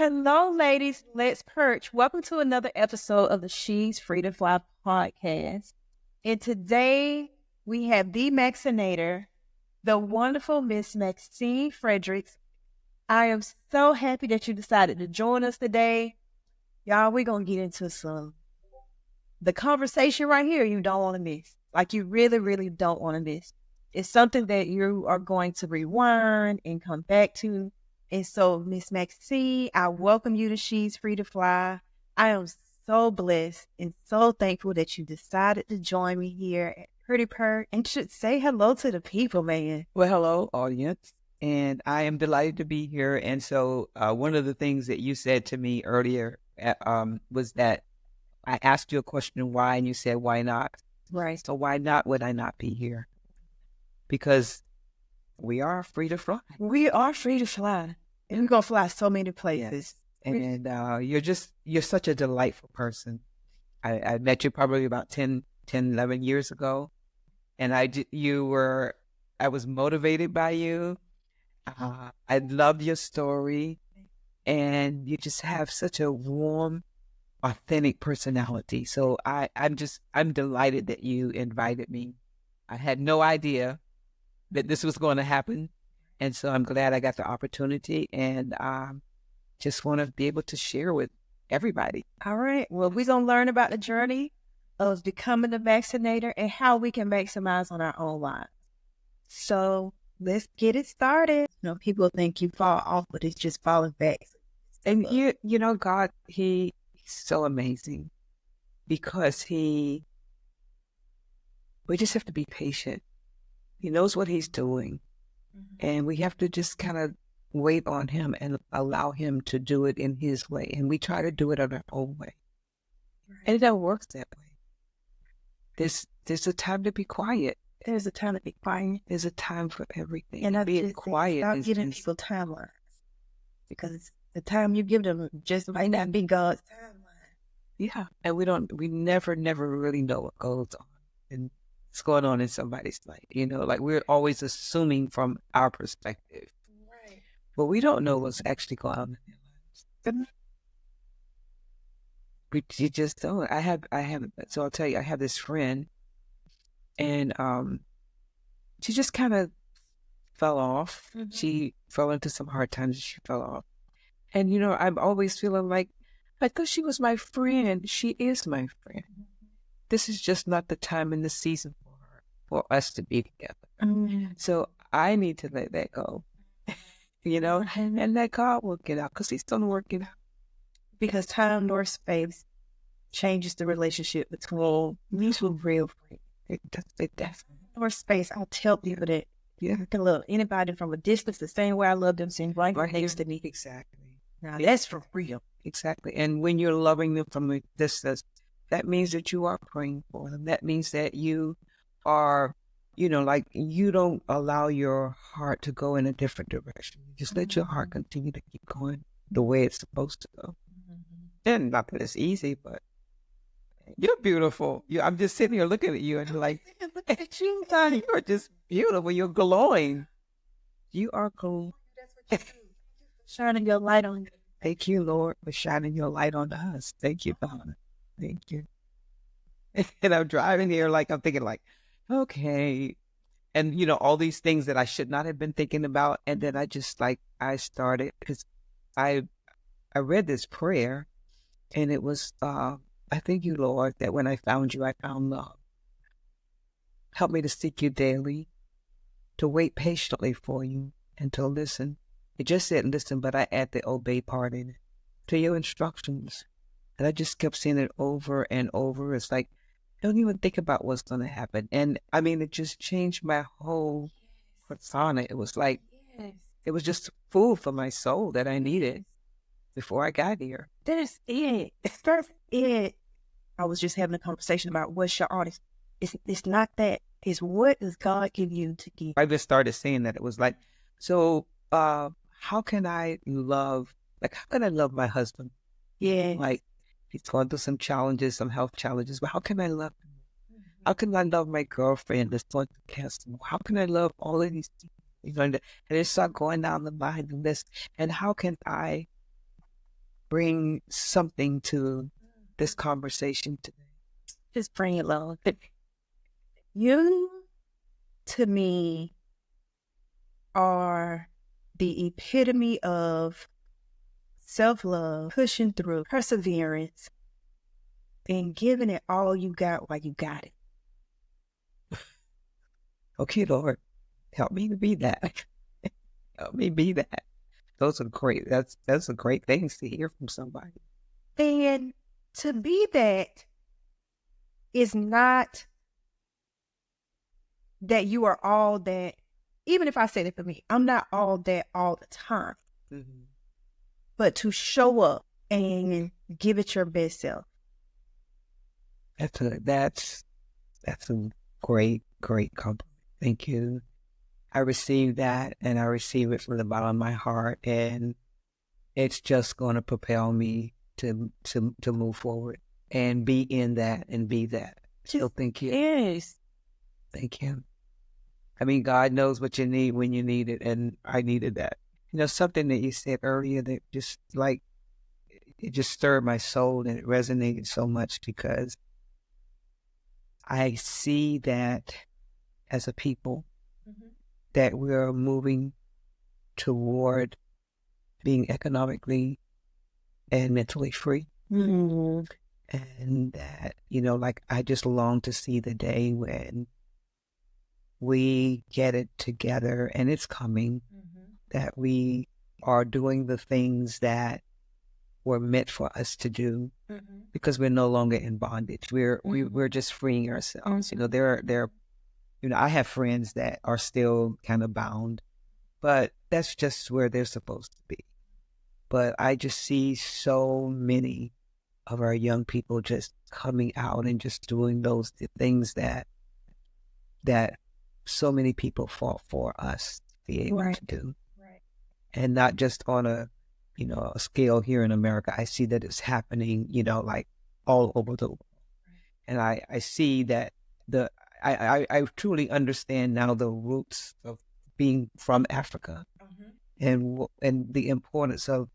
Hello, ladies. Let's perch. Welcome to another episode of the She's Free to Fly podcast. And today we have the Maxinator, the wonderful Miss Maxine Fredericks. I am so happy that you decided to join us today. Y'all, we're going to get into the conversation right here you don't want to miss. Like you really, really don't want to miss. It's something that you are going to rewind and come back to. And so, Miss Maxine, I welcome you to She's Free to Fly. I am so blessed and so thankful that you decided to join me here at Pretty Pert and should say hello to the people, man. Well, hello, audience, and I am delighted to be here. And so one of the things that you said to me earlier was that I asked you a question, why, and you said, why not? Right. So why not would I not be here? Because we are free to fly. We are free to fly. And we're going to fly so many places. Yes. And you're such a delightful person. I met you probably about 10, 11 years ago. And I was motivated by you. I loved your story. And you just have such a warm, authentic personality. So I'm delighted that you invited me. I had no idea that this was going to happen. And so I'm glad I got the opportunity and just want to be able to share with everybody. All right. Well, we're going to learn about the journey of becoming a Maxinator and how we can maximize on our own lives. So let's get it started. You know, people think you fall off, but it's just falling back. And you know, God, he's so amazing because we just have to be patient. He knows what he's doing. Mm-hmm. And we have to just kind of wait on him and allow him to do it in his way. And we try to do it in our own way. Right. And it don't work that way. There's a time to be quiet. There's a time to be quiet. There's a time for everything. And being quiet. Stop giving people timelines. Because the time you give them just might not be God's timeline. Yeah. And we never really know what goes on. And what's going on in somebody's life, like we're always assuming from our perspective, right? But we don't know what's actually going on in their lives. You just don't. So I'll tell you, I have this friend, and she just kind of fell off. Mm-hmm. She fell into some hard times. She fell off, and I'm always feeling like, because she was my friend, she is my friend. Mm-hmm. This is just not the time in the season for us to be together. Mm-hmm. So I need to let that go, and let God work it out because he's going to work it out. Because time nor space changes the relationship between mutual real friends. It does. Nor space, I'll tell people that I can love anybody from a distance the same way I love them sitting right next to me. Exactly. Now that's for real. Exactly. And when you're loving them from a distance, that means that you are praying for them. That means that you are, like you don't allow your heart to go in a different direction. Just let your heart continue to keep going the way it's supposed to go. Mm-hmm. And not that it's easy, but you're beautiful. I'm just sitting here looking at you and like, look at you, Tony. You're just beautiful. You're glowing. You are glowing. That's what you do. Shining your light on you. Thank you, Lord, for shining your light on us. Thank you, Father. Thank you. And I'm driving here I'm thinking okay. And, all these things that I should not have been thinking about. And then I started because I read this prayer and it was, I thank you, Lord, that when I found you, I found love. Help me to seek you daily, to wait patiently for you and to listen. It just said listen, but I add the obey part in it to your instructions. And I just kept saying it over and over. It's like, don't even think about what's going to happen. And I mean, it just changed my whole persona. It was like, it was just food for my soul that I needed before I got here. That's it. That's it. I was just having a conversation about what's your artist. It's not that. It's what does God give you to give? I just started saying that. It was like, so how can I love my husband? Yeah. Like, he's going through some challenges, some health challenges, but how can I love him? Mm-hmm. How can I love my girlfriend that's going through cancer? How can I love all of these people? And it start going down the line and this. And how can I bring something to this conversation today? Just bring it low. You, to me, are the epitome of self-love, pushing through, perseverance, and giving it all you got while you got it. Okay, Lord, help me to be that. Help me be that. Those are great. That's a great things to hear from somebody. And to be that is not that you are all that. Even if I say that for me, I'm not all that all the time. Mm-hmm. But to show up and give it your best self. That's a great compliment. Thank you. I received that, and I receive it from the bottom of my heart, and it's just going to propel me to move forward and be in that and be that. So thank you. Yes. Thank you. I mean, God knows what you need when you need it, and I needed that. You know, something that you said earlier that just like, it just stirred my soul, and it resonated so much because I see that as a people, that we're moving toward being economically and mentally free. Mm-hmm. And that, you know, like I just long to see the day when we get it together, and it's coming, that we are doing the things that were meant for us to do, because we're no longer in bondage. We're just freeing ourselves. You know, there you know, I have friends that are still kind of bound, but that's just where they're supposed to be. But I just see so many of our young people just coming out and just doing those things that so many people fought for us to be able to do. Right. And not just on a, you know, a scale here in America. I see that it's happening, you know, like all over the world. And I see that I truly understand now the roots of being from Africa, and the importance of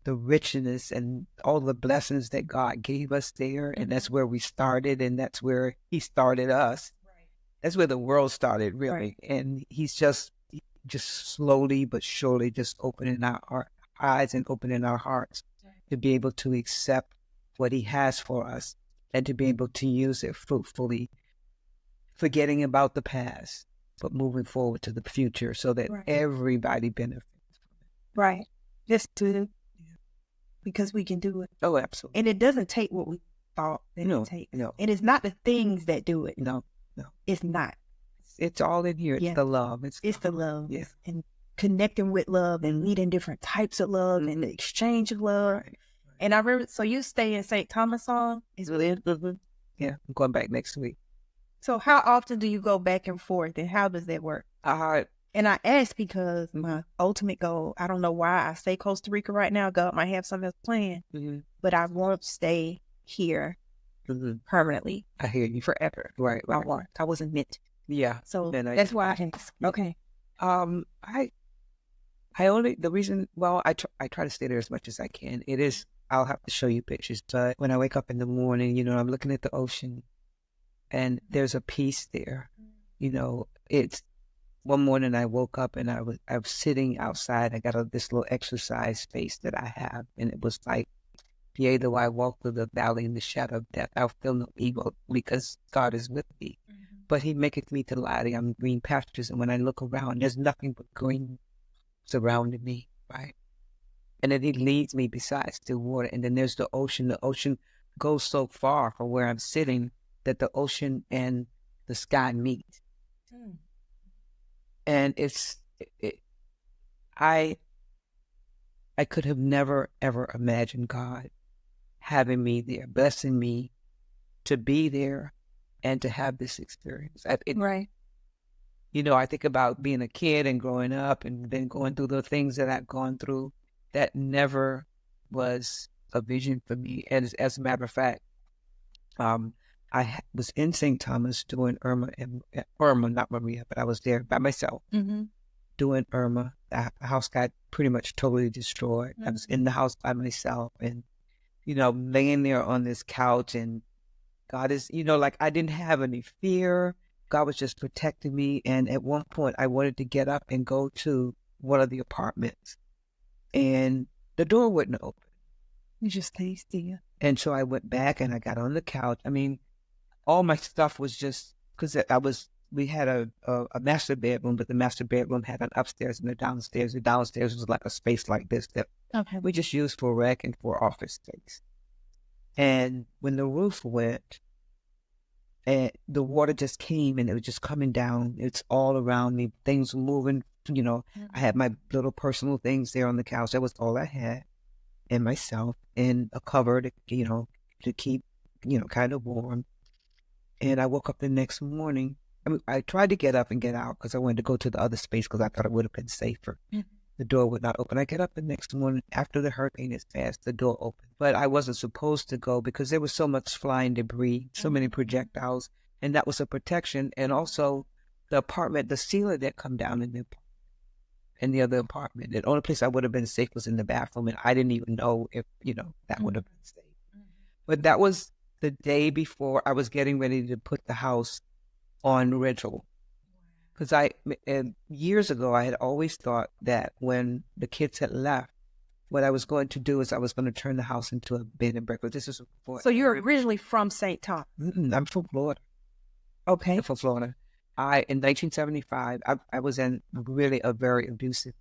the richness and all the blessings that God gave us there. And that's where we started, and that's where he started us. That's where the world started, really. And he's just slowly but surely just opening our eyes and opening our hearts to be able to accept what he has for us and to be able to use it fruitfully, forgetting about the past, but moving forward to the future so that everybody benefits from it. Right. Just do it. Because we can do it. Oh, absolutely. And it doesn't take what we thought that it takes. No. And it's not the things that do it. No. It's not. It's all in here. It's the love. It's the love. Yes. And connecting with love and meeting different types of love and the exchange of love. Right. And I remember, so you stay in St. Thomas on? Yeah, I'm going back next week. So how often do you go back and forth, and how does that work? And I ask because my ultimate goal, I don't know why I say Costa Rica right now. God might have something else planned, but I won't stay here permanently. I hear you. Forever. Right. I wasn't meant to. Yeah. So that's why I ask. Okay. I try to stay there as much as I can. I'll have to show you pictures, but when I wake up in the morning, you know, I'm looking at the ocean and there's a peace there. You know, it's one morning I woke up and I was sitting outside. I got this little exercise space that I have, and it was like, yea, though I walk through the valley in the shadow of death, I'll feel no evil because God is with me. But he maketh me to lie on green pastures, and when I look around, there's nothing but green surrounding me, right? And then he leads me beside still water, and then there's the ocean. The ocean goes so far from where I'm sitting that the ocean and the sky meet. And I could have never, ever imagined God having me there, blessing me to be there and to have this experience. Right. You know, I think about being a kid and growing up and then going through the things that I've gone through. That never was a vision for me. And as a matter of fact, I was in St. Thomas doing Irma, not Maria, but I was there by myself. during Irma. The house got pretty much totally destroyed. I was in the house by myself and, laying there on this couch, and God is, like I didn't have any fear. God was just protecting me. And at one point I wanted to get up and go to one of the apartments, and the door wouldn't open. You just stay still. And so I went back and I got on the couch. I mean, all my stuff was just, because we had a master bedroom, but the master bedroom had an upstairs and a downstairs. The downstairs was like a space like this that we just used for rec and for office space. And when the roof went, and the water just came and it was just coming down. It's all around me. Things were moving, I had my little personal things there on the couch. That was all I had. And myself, and a cover to keep, kind of warm. And I woke up the next morning. I mean, I tried to get up and get out because I wanted to go to the other space because I thought it would have been safer. The door would not open. I get up the next morning after the hurricane is past, the door opened. But I wasn't supposed to go because there was so much flying debris, so many projectiles, and that was a protection. And also the apartment, the ceiling that come down in the other apartment. The only place I would have been safe was in the bathroom, and I didn't even know if, that would have been safe. But that was the day before I was getting ready to put the house on rental. Because years ago, I had always thought that when the kids had left, what I was going to do is I was going to turn the house into a bed and breakfast. This is before. So you're originally from St. Thomas? I'm from Florida. Okay. I'm from Florida. In 1975, I was in really a very abusive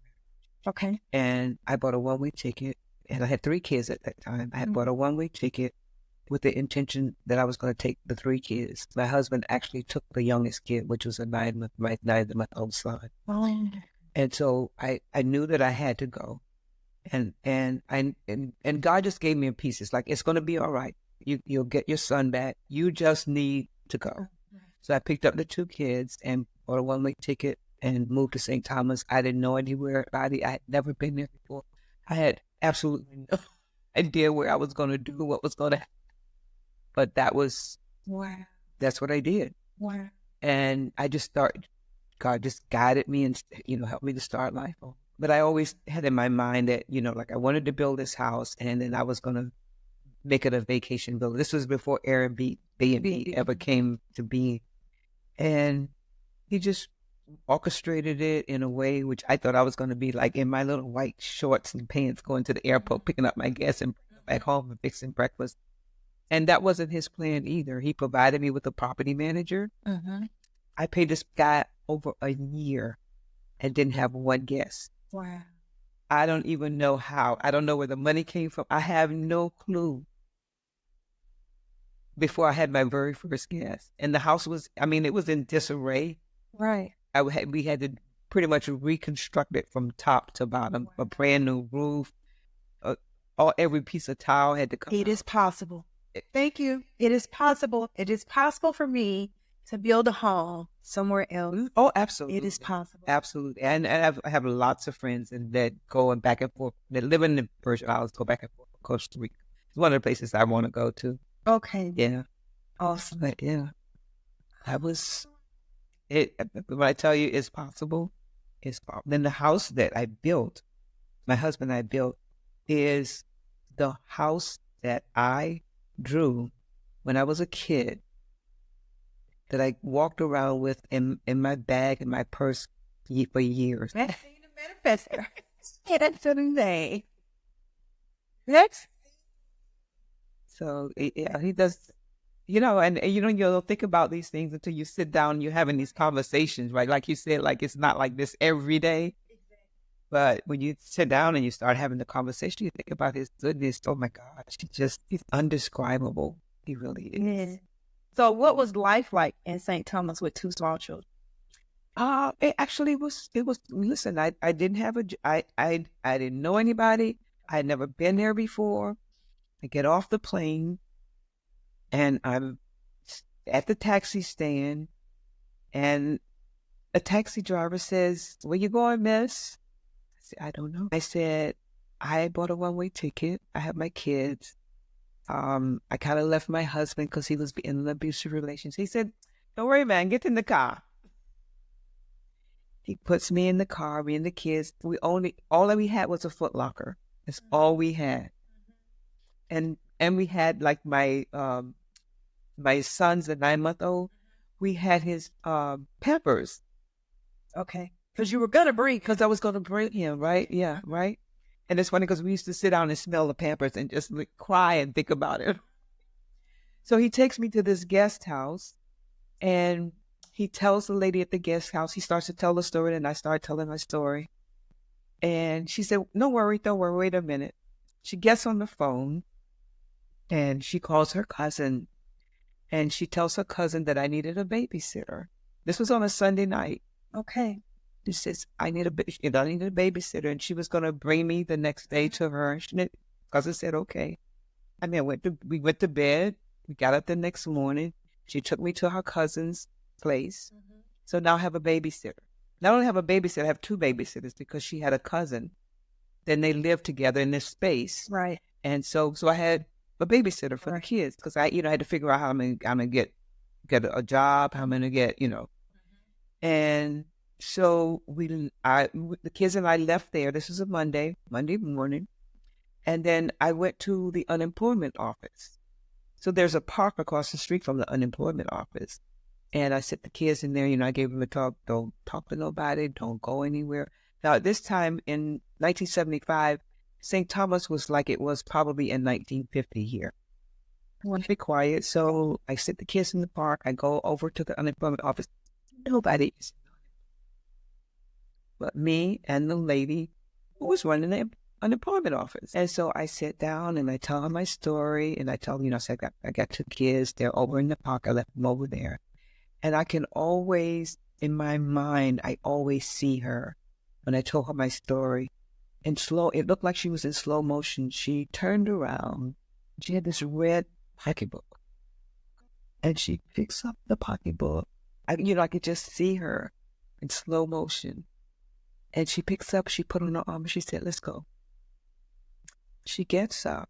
marriage. Okay. And I bought a one-way ticket, and I had 3 kids at that time. I had bought a one-way ticket with the intention that I was going to take the 3 kids. My husband actually took the youngest kid, which was a 9-month-old son. Oh. And so I knew that I had to go. And God just gave me a peace. It's like, it's going to be all right. You'll get your son back. You just need to go. So I picked up the 2 kids and bought a one-way ticket and moved to St. Thomas. I didn't know anywhere about it. I had never been there before. I had absolutely no idea where I was going to do, what was going to happen. But that's what I did. Wow. And I just started, God just guided me and, helped me to start life. But I always had in my mind that, like I wanted to build this house and then I was going to make it a vacation building. This was before Airbnb ever came to be. And he just orchestrated it in a way which I thought I was going to be like in my little white shorts and pants going to the airport, picking up my guests and back home and fixing breakfast. And that wasn't his plan either. He provided me with a property manager. I paid this guy over a year and didn't have one guest. Wow. I don't even know how. I don't know where the money came from. I have no clue. Before I had my very first guest. And the house was, it was in disarray. Right. We had to pretty much reconstruct it from top to bottom. Wow. A brand new roof. Every piece of tile had to come out. It is possible. Thank you. It is possible. It is possible for me to build a home somewhere else. Oh, absolutely. It is possible. Absolutely. And I have lots of friends that go back and forth. That live in the Virgin Islands, go back and forth to Costa Rica. It's one of the places I want to go to. Okay. Yeah. Awesome. But yeah. That was it. When I tell you it's possible, it's possible. Then the house that I built, my husband and I built, is the house that I drew when I was a kid, that I walked around with in my bag and my purse for years. Maxine the manifester. Yeah, that's the name. Next. So yeah, he does, and you'll think about these things until you sit down and you're having these conversations, right? Like you said, like it's not like this every day. But when you sit down and you start having the conversation, you think about his goodness. Oh my gosh, he's indescribable. He really is. Yeah. So what was life like in St. Thomas with 2 small children? It actually was, listen, I didn't have I didn't know anybody. I had never been there before. I get off the plane and I'm at the taxi stand and a taxi driver says, "Where you going, miss?" I don't know. I said, I bought a one-way ticket. I have my kids. I kind of left my husband because he was in an abusive relationship. He said, "Don't worry, man, get in the car." He puts me in the car, me and the kids. All that we had was a Foot Locker. That's all we had. And we had like my son's the 9-month-old. We had his Pampers. Okay. Because you were going to bring. Because I was going to bring him, right? Yeah, right. And it's funny because we used to sit down and smell the Pampers and just like, cry and think about it. So he takes me to this guest house, and he tells the lady at the guest house, he starts to tell the story, and I start telling my story. And she said, don't worry, wait a minute. She gets on the phone, and she calls her cousin, and she tells her cousin that I needed a babysitter. This was on a Sunday night. Okay. She says, I need a babysitter, and she was going to bring me the next day to her. Cousin said, okay. I mean, we went to bed. We got up the next morning. She took me to her cousin's place. So now I have a babysitter. Not only have a babysitter, I have two babysitters because she had a cousin. Then they lived together in this space. Right. And so I had a babysitter for the kids because I had to figure out how I'm gonna get a job, how I'm gonna get, And so the kids and I left there. This was a Monday morning. And then I went to the unemployment office. So there's a park across the street from the unemployment office. And I set the kids in there, I gave them a talk, don't talk to nobody, don't go anywhere. Now, at this time in 1975, St. Thomas was like it was probably in 1950 here. I want to be quiet. So I sit the kids in the park. I go over to the unemployment office. Nobody is but me and the lady who was running the unemployment office. And so I sit down and I tell her my story, and I tell her, I said, I got two kids. They're over in the park. I left them over there. And I can always, in my mind, I always see her when I told her my story. It looked like she was in slow motion. She turned around. She had this red pocketbook. And she picks up the pocketbook. I could just see her in slow motion. And she picks up, she put on her arm, and she said, let's go. She gets up.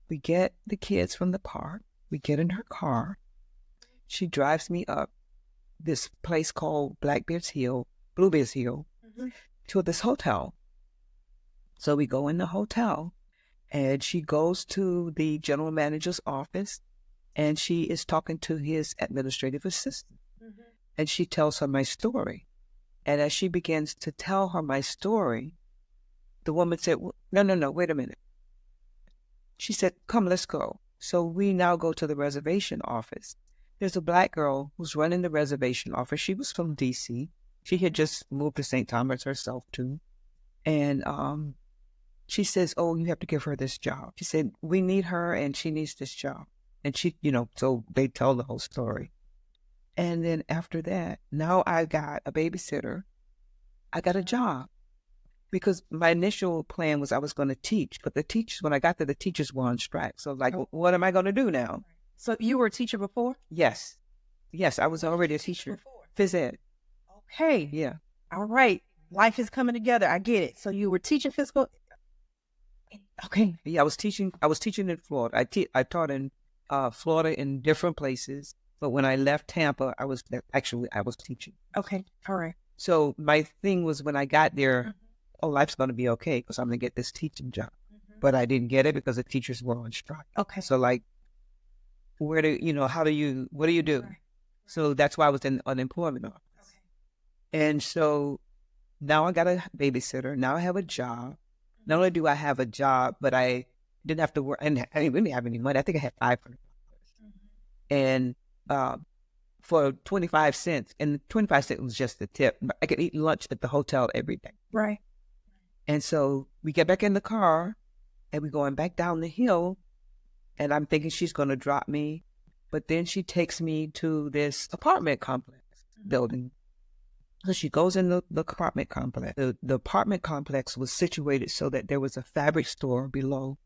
We get the kids from the park. We get in her car. She drives me up this place called Bluebeard's Hill, to this hotel. So we go in the hotel, and she goes to the general manager's office, and she is talking to his administrative assistant. And she tells her my story. And as she begins to tell her my story, the woman said, no, wait a minute. She said, come, let's go. So we now go to the reservation office. There's a Black girl who's running the reservation office. She was from D.C. She had just moved to St. Thomas herself, too. And she says, oh, you have to give her this job. She said, we need her, and she needs this job. And she, so they tell the whole story. And then after that, now I got a babysitter. I got a job. Because my initial plan was I was going to teach, but when I got there, the teachers were on strike. So what am I going to do now? So you were a teacher before? Yes, I was already a teacher. Phys ed. Okay. Yeah. All right. Life is coming together. I get it. So you were teaching physical. Okay. Yeah, I was teaching in Florida. I taught in Florida in different places, but when I left Tampa, I was teaching. Okay. All right. So my thing was when I got there. Oh, life's going to be okay because I'm going to get this teaching job. But I didn't get it because the teachers were on strike. Okay. So what do you do? Right. So that's why I was in unemployment office. Okay. And so now I got a babysitter. Now I have a job. Not only do I have a job, but I didn't have to work. And I didn't really have any money. I think I had $500. And for 25 cents, and 25 cents was just the tip. I could eat lunch at the hotel every day. Right. And so we get back in the car, and we're going back down the hill, and I'm thinking she's going to drop me. But then she takes me to this apartment complex building. So she goes in the apartment complex. The apartment complex was situated so that there was a fabric store below,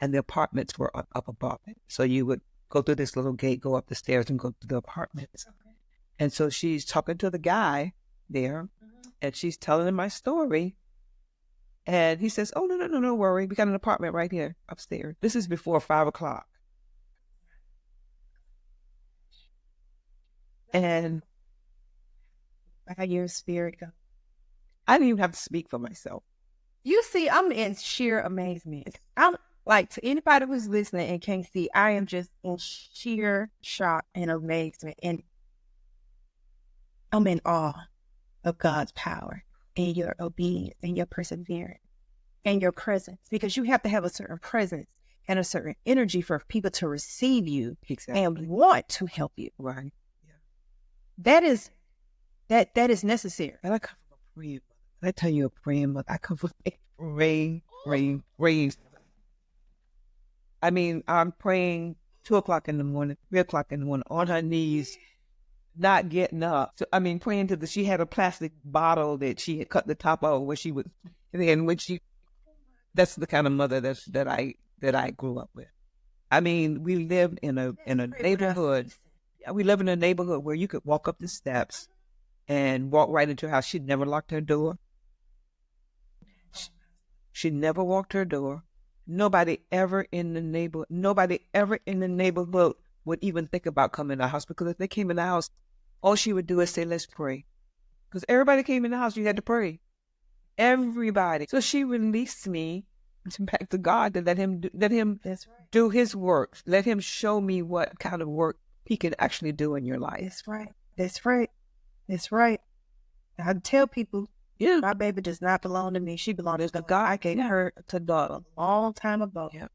and the apartments were up above it. So you would go through this little gate, go up the stairs, and go to the apartments. Okay. And so she's talking to the guy there, and she's telling him my story. And he says, oh, no worry. We got an apartment right here upstairs. This is before 5 o'clock. And how your spirit goes. I didn't even have to speak for myself. You see, I'm in sheer amazement. I'm like, to anybody who's listening and can't see, I am just in sheer shock and amazement. And I'm in awe of God's power and your obedience and your perseverance and your presence, because you have to have a certain presence and a certain energy for people to receive you and want to help you. Right. Yeah. That is necessary. And I come from a praying mother. I tell you, a praying mother. I come from a praying. I mean, I'm praying 2:00 in the morning, 3:00 in the morning, on her knees, not getting up. So, I mean, praying to she had a plastic bottle that she had cut the top of where she would, and when that's the kind of mother that I grew up with. I mean, we lived in a neighborhood. We live in a neighborhood where you could walk up the steps and walk right into her house. She'd never locked her door. She never walked her door. Nobody ever in the neighborhood would even think about coming in the house, because if they came in the house, all she would do is say, "Let's pray." Because everybody came in the house, you had to pray. Everybody. So she released me back to God to let him do his work. Let him show me what kind of work he can actually do in your life. That's right. I tell people, my baby does not belong to me. She belongs to God. I gave her to God a long time ago. Yeah.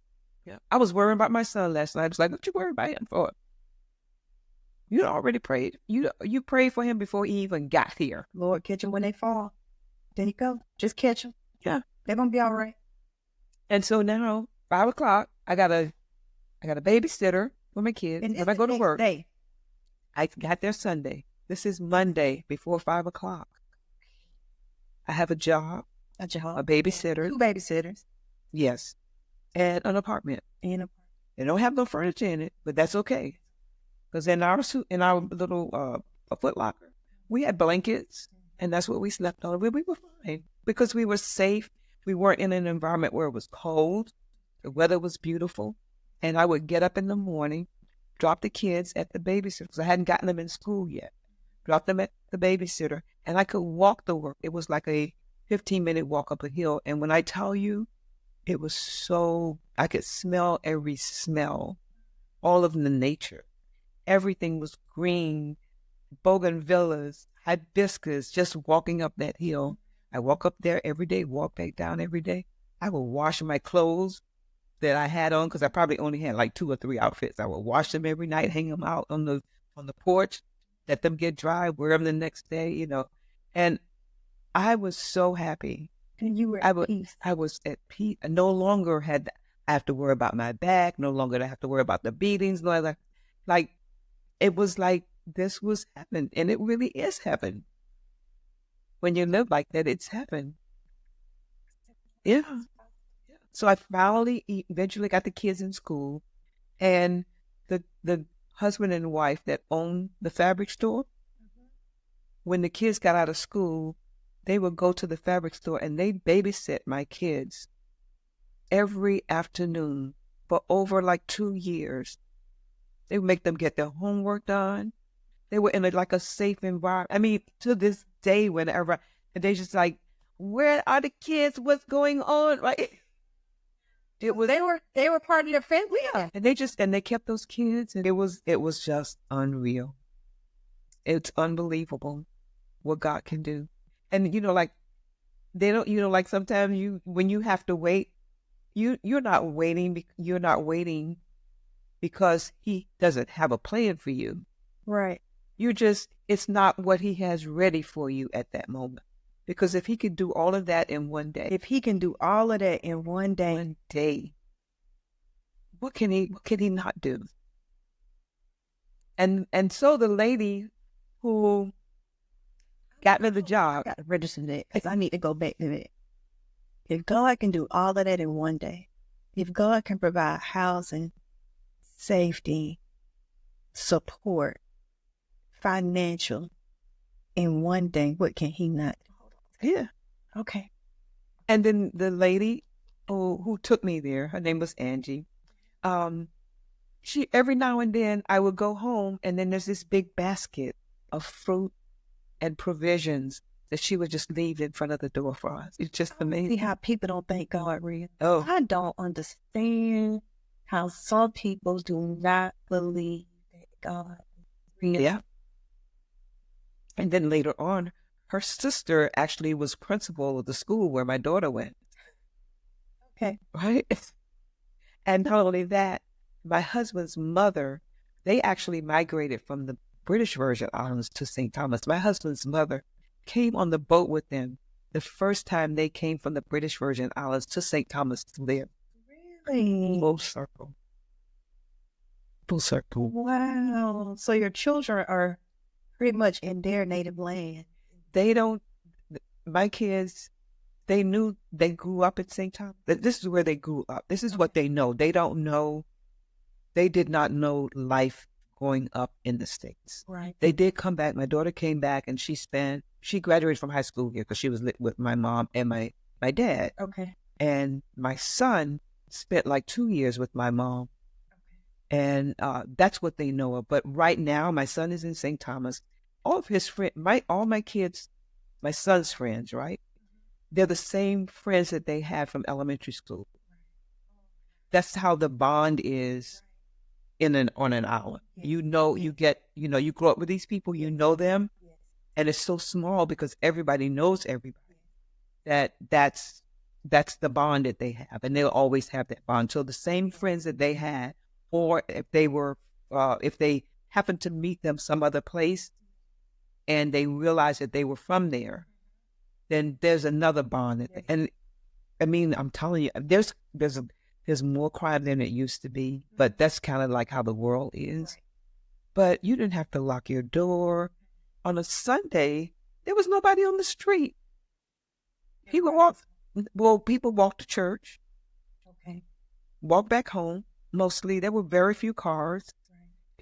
I was worrying about my son last night. I was like, "What you worried about him for? You already prayed. You prayed for him before he even got here." Lord, catch them when they fall. There you go. Just catch them. Yeah. They're going to be all right. And so now, 5:00, I got a babysitter for my kids. And if I go to work, day. I got there Sunday. This is Monday before 5:00. I have a job, a babysitter. 2 babysitters. Yes. And an apartment. They don't have no furniture in it, but that's okay. Because in our little Foot Locker, we had blankets, and that's what we slept on. We were fine because we were safe. We weren't in an environment where it was cold. The weather was beautiful. And I would get up in the morning, drop the kids at the babysitter, because I hadn't gotten them in school yet. Drop them at the babysitter, and I could walk to work. It was like a 15-minute walk up a hill. And when I tell you, it was I could smell every smell, all of the nature. Everything was green, bougainvilleas, hibiscus, just walking up that hill. I walk up there every day, walk back down every day. I would wash my clothes that I had on, because I probably only had like 2 or 3 outfits. I would wash them every night, hang them out on the porch, let them get dry, wear them the next day, And I was so happy. And you were at peace. I was at peace. I no longer I have to worry about my back. No longer did I have to worry about the beatings. Like, it was like this was heaven. And it really is heaven. When you live like that, it's heaven. Yeah. So I finally eventually got the kids in school. And the husband and wife that owned the fabric store, when the kids got out of school, they would go to the fabric store and they babysit my kids every afternoon for over like 2 years. They would make them get their homework done. They were in a safe environment. I mean, to this day, whenever, and they just like, "Where are the kids? What's going on?" Right? It was. They were part of their family. Yeah. And they kept those kids, and it was just unreal. It's unbelievable what God can do. And they don't, like sometimes when you have to wait, you're not waiting because he doesn't have a plan for you. Right. It's not what he has ready for you at that moment. Because if he could do all of that in one day. If he can do all of that in one day. What can he not do? And so the lady who got me the job. I got to register that because I need to go back to that. If God can do all of that in one day, if God can provide housing, safety, support, financial in one day, what can he not do? Yeah. Okay. And then the lady who took me there, her name was Angie. She, every now and then I would go home and then there's this big basket of fruit and provisions that she would just leave in front of the door for us. It's just See amazing. how people don't thank God real. Oh, I don't understand how some people do not believe that God is real. yeah. And then later on, her sister actually was principal of the school where my daughter went. Okay. Right? And not only that, my husband's mother, they actually migrated from the British Virgin Islands to St. Thomas. My husband's mother came on the boat with them the first time they came from the British Virgin Islands to St. Thomas to live. Really? Full circle. Full circle. Wow. So your children are pretty much in their native land. They don't, my kids, they knew they grew up in St. Thomas. This is where they grew up. This is what they know. They don't know, they did not know life growing up in the States. Right. They did come back. My daughter came back and she graduated from high school here because she was with my mom and my dad. Okay. And my son spent like 2 years with my mom. And that's what they know of. But right now, my son is in St. Thomas. All of his friends, all my kids, my son's friends, right? They're the same friends that they had from elementary school. That's how the bond is on an island. You know, you grow up with these people, you know them, and it's so small because everybody knows everybody. That's the bond that they have, and they'll always have that bond. So the same friends that they had, or if they happened to meet them some other place, and they realized that they were from there, then there's another bond. And I mean, I'm telling you, there's more crime than it used to be, but that's kind of like how the world is. But you didn't have to lock your door. On a Sunday, there was nobody on the street. People walk to church, walk back home. Mostly, there were very few cars.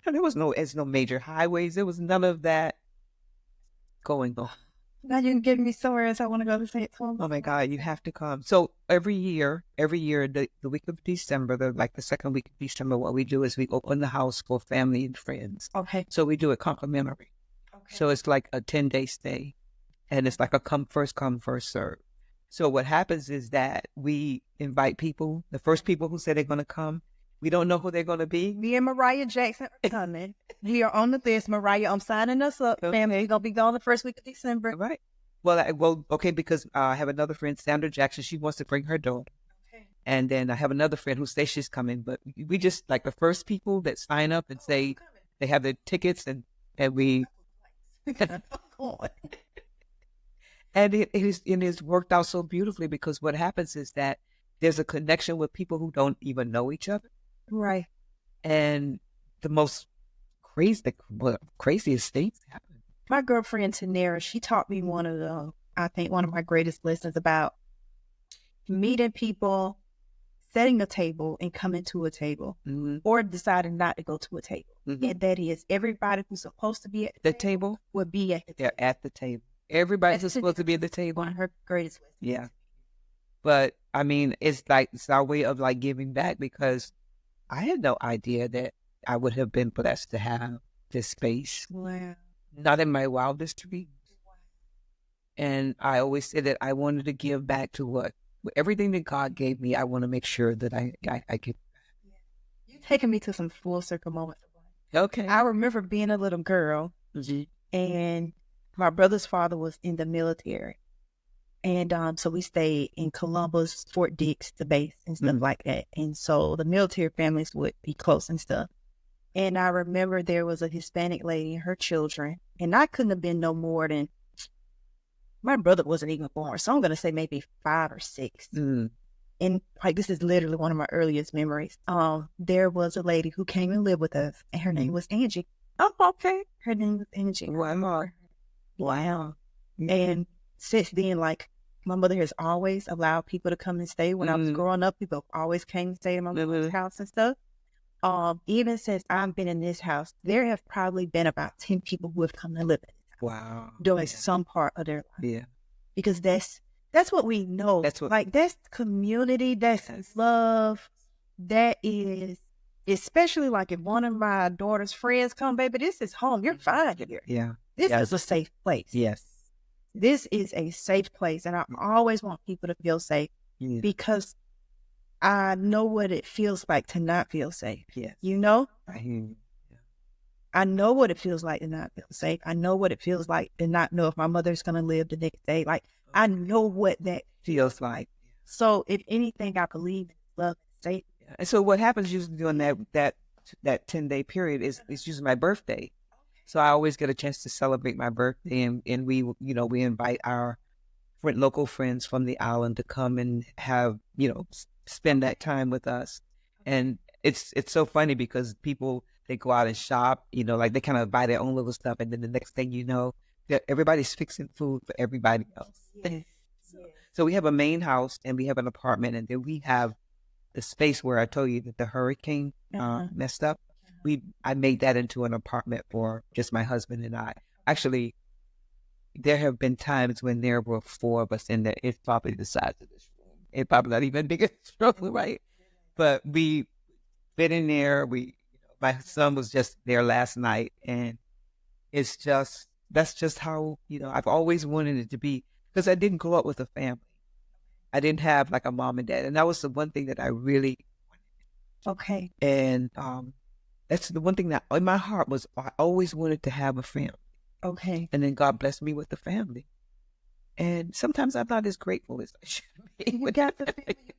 There was no major highways. There was none of that going on. Now you're giving me somewhere else I want to go to St. Thomas. Oh my God, you have to come. So every year, the week of December, the second week of December, what we do is we open the house for family and friends. Okay. So we do it complimentary. Okay. So it's like a 10-day stay, and it's like a come first serve. So what happens is that we invite people, the first people who say they're going to come. We don't know who they're going to be. Me and Mariah Jackson are coming. We are on the list. Mariah, I'm signing us up, family. We're going to be gone the first week of December. Right. Well, okay, because I have another friend, Sandra Jackson. She wants to bring her daughter. Okay. And then I have another friend who says she's coming. But we just, like the first people that sign up and say they have their tickets and we... And it is worked out so beautifully because what happens is that there's a connection with people who don't even know each other. Right. And the most craziest things happen. My girlfriend, Tanera, she taught me one of my greatest lessons about meeting people, setting a table, and coming to a table, or deciding not to go to a table. And that is, everybody who's supposed to be at the table will be at the table. They're at the table. Everybody's supposed to be at the table. One of her greatest lessons. Yeah. But, I mean, it's our way of giving back because I had no idea that I would have been blessed to have this space. Wow. Not in my wildest dreams. Wow. And I always said that I wanted to give back to everything that God gave me. I want to make sure that I give back. You're taking me to some full circle moments. Okay. I remember being a little girl, and my brother's father was in the military. And so we stayed in Columbus, Fort Dix, the base and stuff like that. And so the military families would be close and stuff. And I remember there was a Hispanic lady and her children. And I couldn't have been no more than, my brother wasn't even born. So I'm going to say maybe 5 or 6. And this is literally one of my earliest memories. There was a lady who came and lived with us, and her name was Angie. Oh, okay. Her name was Angie. Wow. And since then, my mother has always allowed people to come and stay. When I was growing up, people always came and stayed in my mother's house and stuff. Even since I've been in this house, there have probably been about 10 people who have come to live in this house. Wow. During some part of their life. Yeah. Because that's what we know. That's community, that's love. That is, especially if one of my daughter's friends come, baby, this is home. You're fine here. Yeah. This is a safe place. Yes. This is a safe place, and I always want people to feel safe because I know what it feels like to not feel safe. Yes. You know? I hear you. I know what it feels like to not feel safe. I know what it feels like to not know if my mother's going to live the next day. Like, I know what that feels like. So, if anything, I believe in love and safety. And so what happens usually during that 10-day period is usually my birthday. So I always get a chance to celebrate my birthday, and we, we invite our local friends from the island to come and have, spend that time with us. And it's so funny because people, they go out and shop, like they kind of buy their own little stuff. And then the next thing you know, everybody's fixing food for everybody else. So we have a main house and we have an apartment, and then we have the space where I told you that the hurricane messed up. I made that into an apartment for just my husband and I. Actually, there have been times when there were 4 of us in there. It's probably the size of this room. It's probably not even bigger, right? But we fit in there. My son was just there last night, and that's just how, I've always wanted it to be, because I didn't grow up with a family. I didn't have like a mom and dad, and that was the one thing that I really wanted. Okay. And that's the one thing that in my heart was I always wanted to have a family. Okay. And then God blessed me with a family. And sometimes I'm not as grateful as I should be. We got the family.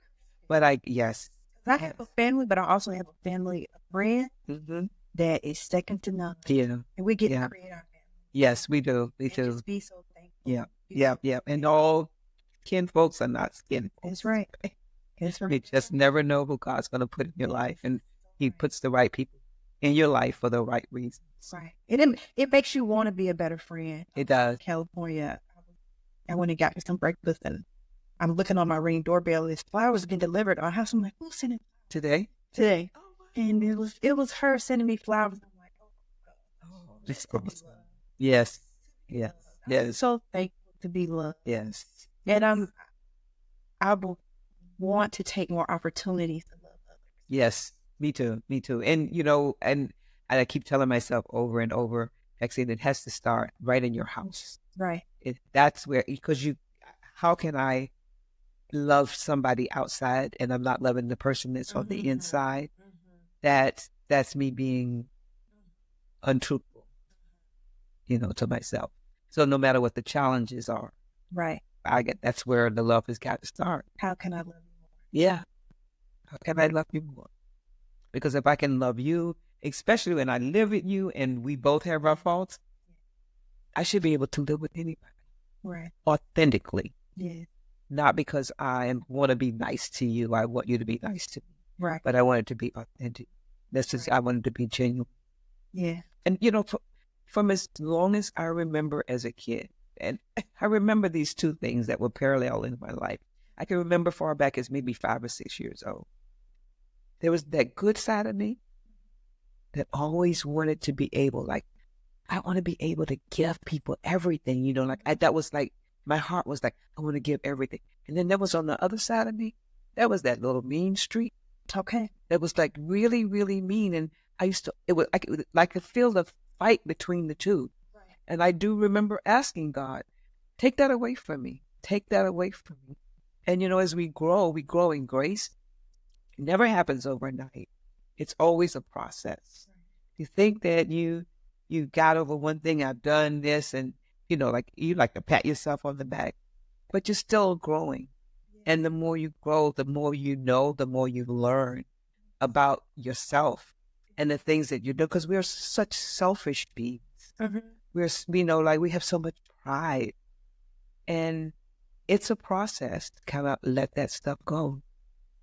But yes. I have a family, but I also have a family of friends that is second to none. Yeah. And we get to create our family. Yes, we do. We do. Just be so thankful. Yeah. And all kin folks are not skin folks. That's right. That's right. You just never know who God's going to put in your life. And He puts the right people in your life for the right reasons. Right. It makes you want to be a better friend. It does. California, I went and got me some breakfast, and I'm looking on my Ring doorbell. There's flowers being delivered to our house. I'm like, who's sending today? Today. And it was her sending me flowers. I'm like, oh, this is yes. Yes. I'm so thankful to be loved. Yes. And I will want to take more opportunities to love others. Yes. Me too. And, and I keep telling myself over and over, Maxine, it has to start right in your house. Right. That's where, because how can I love somebody outside and I'm not loving the person that's on the inside? That's me being untruthful, to myself. So no matter what the challenges are. Right. That's where the love has got to start. How can I love you more? Yeah. How can I love you more? Because if I can love you, especially when I live with you and we both have our faults, I should be able to live with anybody. Right. Authentically. Yeah. Not because I want to be nice to you. I want you to be nice to me. Right. But I want it to be authentic. I want it to be genuine. Yeah. And, from as long as I remember as a kid, and I remember these 2 things that were parallel in my life. I can remember far back as maybe 5 or 6 years old. There was that good side of me that always wanted to be able, I want to be able to give people everything, that was like, my heart was like, I want to give everything. And then there was on the other side of me, that was that little mean streak. Okay. That was like really, really mean. And I could feel the fight between the two. Right. And I do remember asking God, take that away from me. Take that away from me. And, as we grow in grace. It never happens overnight. It's always a process. You think that you got over one thing, I've done this, and you like to pat yourself on the back, but you're still growing. And the more you grow, the more you know, the more you learn about yourself and the things that you do, because we're such selfish beings. We're, we have so much pride, and it's a process to kind of let that stuff go.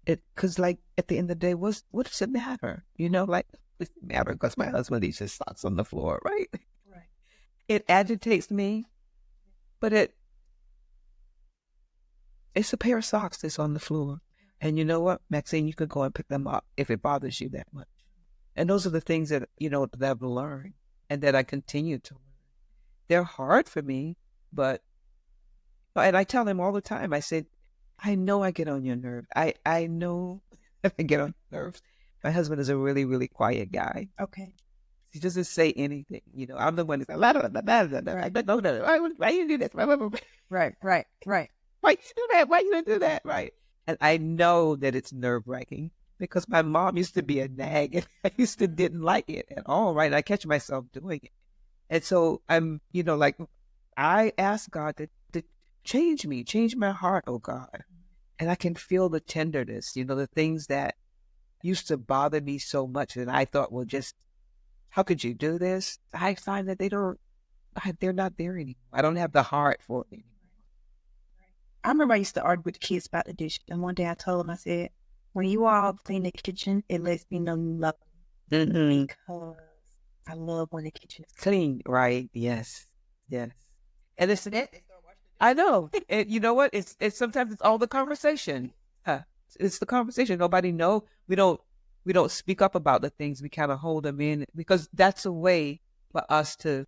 Because at the end of the day, what does it matter? It doesn't matter because my husband leaves his socks on the floor, right? Right. It agitates me, but it's a pair of socks that's on the floor. And you know what, Maxine, you could go and pick them up if it bothers you that much. And those are the things that, that I've learned and that I continue to learn. They're hard for me, and I tell them all the time, I said, I know I get on your nerve. I know I get on nerves. My husband is a really, really quiet guy. Okay. He doesn't say anything. You know, I'm the one that's like, why you do this? Right. Right. Right. Why you do that? Why you do that? Right. And I know that it's nerve-wracking because my mom used to be a nag and I used to didn't like it at all. Right. I catch myself doing it. And so I'm, you know, like I ask God to change me, change my heart, oh God. And I can feel the tenderness, you know, the things that used to bother me so much. And I thought, well, just how could you do this? I find that they're not there anymore. I don't have the heart for it anymore. I remember I used to argue with the kids about the dishes. And one day I told them, I said, when you all clean the kitchen, it lets me know you love me. Because I love when the kitchen is clean. Right. Yes. Yes. And it's that. I know. You know what? It's sometimes it's all the conversation. It's the conversation. Nobody know. We don't speak up about the things. We kind of hold them in because that's a way for us to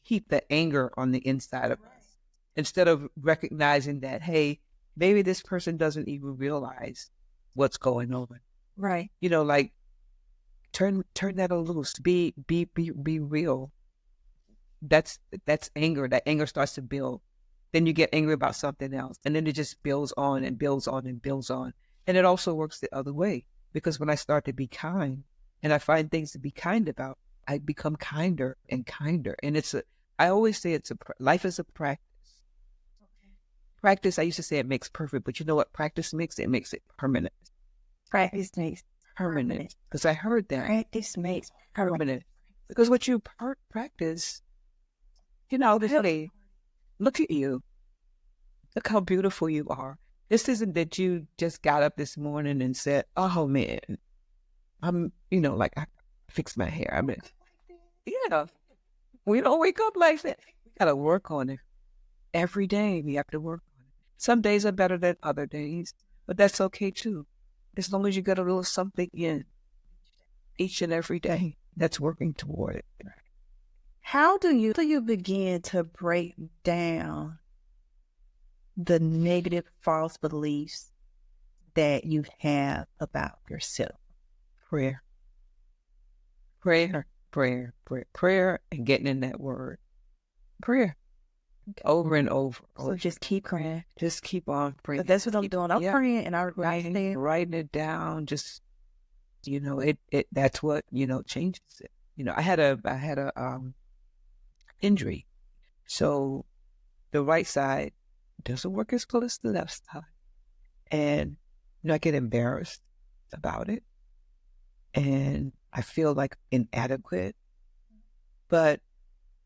keep the anger on the inside of us. Instead of recognizing that, hey, maybe this person doesn't even realize what's going on. Right. You know, like turn that loose. Be real. That's anger. That anger starts to build. Then you get angry about something else. And then it just builds on and builds on and builds on. And it also works the other way. Because when I start to be kind and I find things to be kind about, I become kinder and kinder. And I always say life is a practice. Practice, I used to say it makes perfect, but you know what practice makes? It makes it permanent. Practice makes permanent. Because I heard that. Practice makes permanent. Because what you practice, you know, look at you. Look how beautiful you are. This isn't that you just got up this morning and said, oh man, I'm, you know, like I fixed my hair. I mean, yeah, we don't wake up like that. We got to work on it. Every day we have to work on it. Some days are better than other days, but that's okay too. As long as you get a little something in each and every day, that's working toward it. How do you begin to break down the negative false beliefs that you have about yourself? Prayer, and getting in that word. Prayer. Over and over. So just keep praying. Just keep on praying. That's what I'm doing. I'm praying and I'm writing it down. Just, you know, that's what, you know, changes it. You know, I had a injury. So the right side doesn't work as well as the left side. And, you know, I get embarrassed about it. And I feel like inadequate. But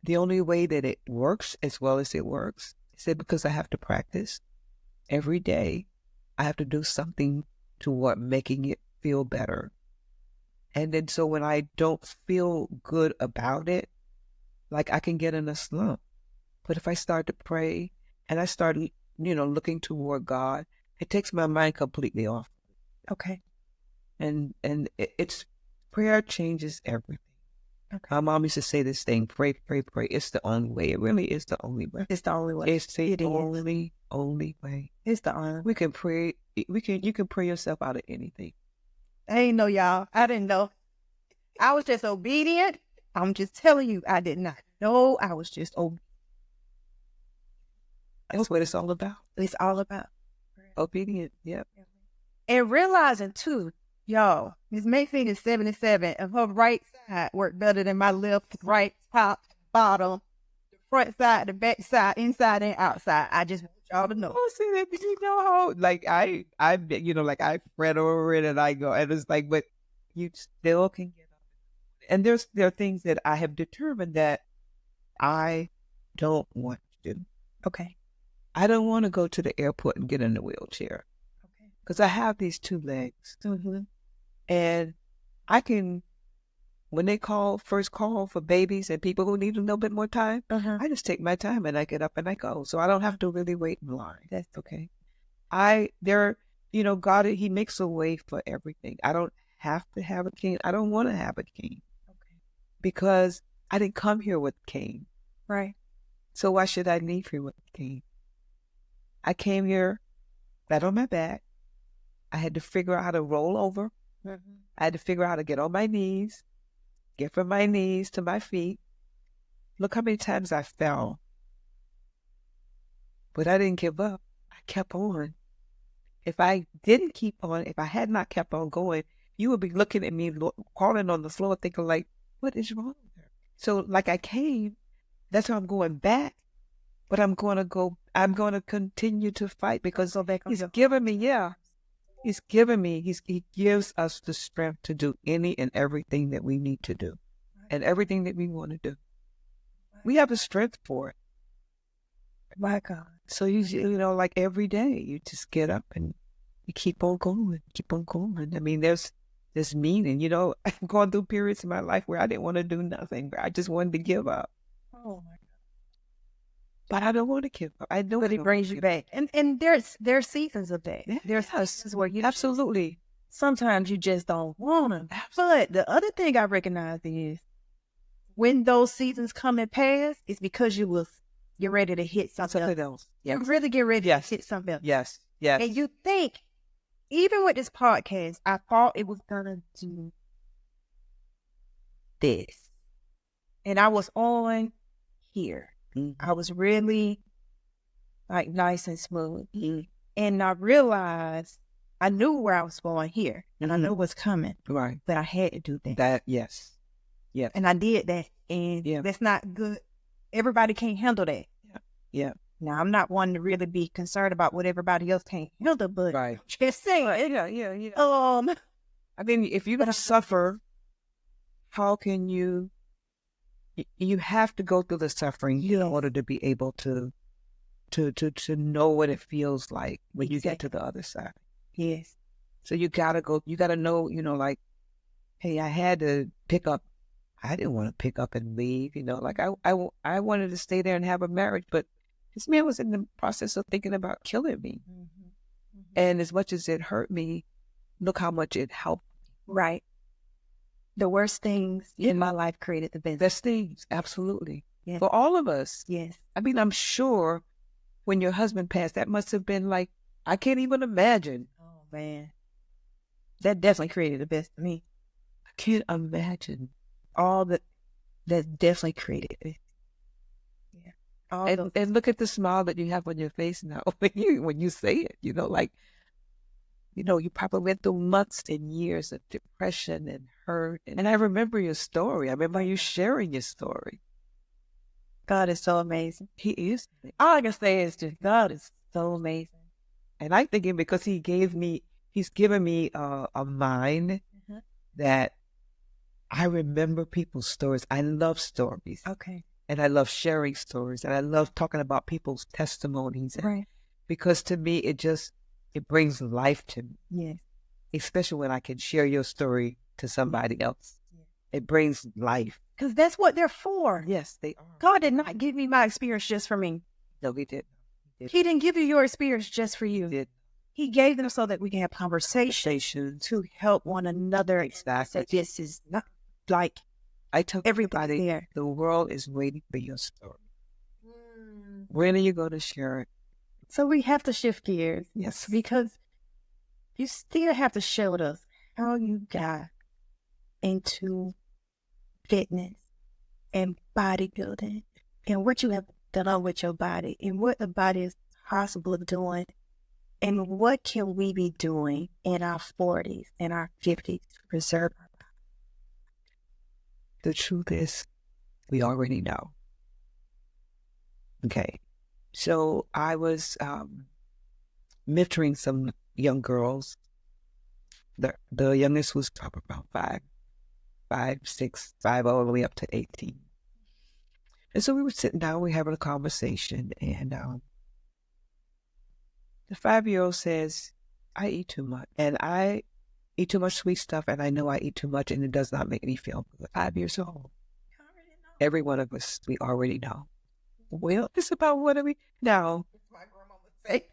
the only way that it works as well as it works is that because I have to practice every day, I have to do something toward making it feel better. And then so when I don't feel good about it, like I can get in a slump. But if I start to pray and I start, you know, looking toward God, it takes my mind completely off. Okay. And it's prayer changes everything. Okay. My mom used to say this thing, pray, pray, pray. It's the only way. It really is the only way. It's the only way. It's the only way. It's the only way. We can pray. You can pray yourself out of anything. I ain't know, y'all. I didn't know. I was just obedient. I'm just telling you, I did not know. I was just obedient. That's what it's all about. It's all about obedient. Yep. And realizing too, y'all, Miss Maxine is 77, and her right side worked better than my left, right, top, bottom, the front side, the back side, inside and outside. I just want y'all to know. Oh, see that? You know how, like, I, you know, like I fret over it and I go, and it's like, but you still can get up. And there are things that I have determined that I don't want to do. Okay. I don't want to go to the airport and get in a wheelchair. Okay. Because I have these two legs. Mm-hmm. And I can, when they first call for babies and people who need a little bit more time, I just take my time and I get up and I go. So I don't have to really wait in line. That's okay. You know, God, He makes a way for everything. I don't have to have a cane. I don't want to have a cane. Okay. Because I didn't come here with a cane. Right. So why should I leave here with a cane? I came here flat on my back. I had to figure out how to roll over. Mm-hmm. I had to figure out how to get on my knees. get from my knees to my feet. Look how many times I fell. But I didn't give up. I kept on. If I didn't keep on, if I had not kept on going, you would be looking at me, crawling on the floor, thinking like, what is wrong with her? So like I came, that's why I'm going back. But I'm going to continue to fight because he's given me, he's given me, he gives us the strength to do any and everything that we need to do and everything that we want to do. We have the strength for it. My God. So you know, like every day you just get up and you keep on going. I mean, there's meaning, you know, I've gone through periods in my life where I didn't want to do nothing, where I just wanted to give up. Oh my God. But I don't want to give up. I know But it brings you back. And there's seasons of that. Yeah, there's seasons where you absolutely. Sometimes you just don't want to. But the other thing I recognize is when those seasons come and pass, it's because you're ready to hit something else. Yeah. You really get ready to hit something else. Yes. And you think, even with this podcast, I thought it was going to do this. And I was on here. I was really like nice and smooth. And I realized I knew where I was going here and I knew what's coming. Right. But I had to do that. Yes. And I did that. And that's not good. Everybody can't handle that. Yeah. Now, I'm not one to really be concerned about what everybody else can't handle, but just saying. Yeah. I mean, if you're going to suffer, how can you have to go through the suffering in order to be able to know what it feels like when you get to the other side. Yes. So you gotta know, you know, like, hey, I had to pick up. I didn't want to pick up and leave, you know, like I wanted to stay there and have a marriage, but this man was in the process of thinking about killing me. And as much as it hurt me, look how much it helped. Right. The worst things in my life created the best. Best things, absolutely. Yes. For all of us. Yes. I mean, I'm sure when your husband passed, that must have been like, I can't even imagine. Oh, man. That definitely created the best for me. I can't imagine. All that definitely created it. Yeah. And look at the smile that you have on your face now when you say it, you know, like, you know, you probably went through months and years of depression and hurt. And I remember your story. I remember you sharing your story. God is so amazing. He is. All I can say is just God is so amazing. And I think because he's given me a mind that I remember people's stories. I love stories. Okay. And I love sharing stories. And I love talking about people's testimonies. Right. Because to me, it brings life to me. Yes. Especially when I can share your story to somebody else. Yeah. It brings life. Because that's what they're for. Yes, they are. God did not give me my experience just for me. No, he did. He didn't give you your experience just for you. He did. He gave them so that we can have conversations to help one another. Exactly. So this is not like I tell everybody there. The world is waiting for your story. When are you going to share it? So we have to shift gears. Yes. Because you still have to show us how you got into fitness and bodybuilding and what you have done with your body and what the body is possible of doing and what can we be doing in our 40s and our 50s to preserve our body. The truth is, we already know. Okay. So I was mentoring some young girls. The youngest was probably about 5, 6, 5, all the way up to 18. And so we were sitting down, we were having a conversation, and the 5-year-old says, I eat too much, and I eat too much sweet stuff, and I know I eat too much, and it does not make me feel good. 5 years old. Every one of us, we already know. Well, it's about what are we now? My grandma would say.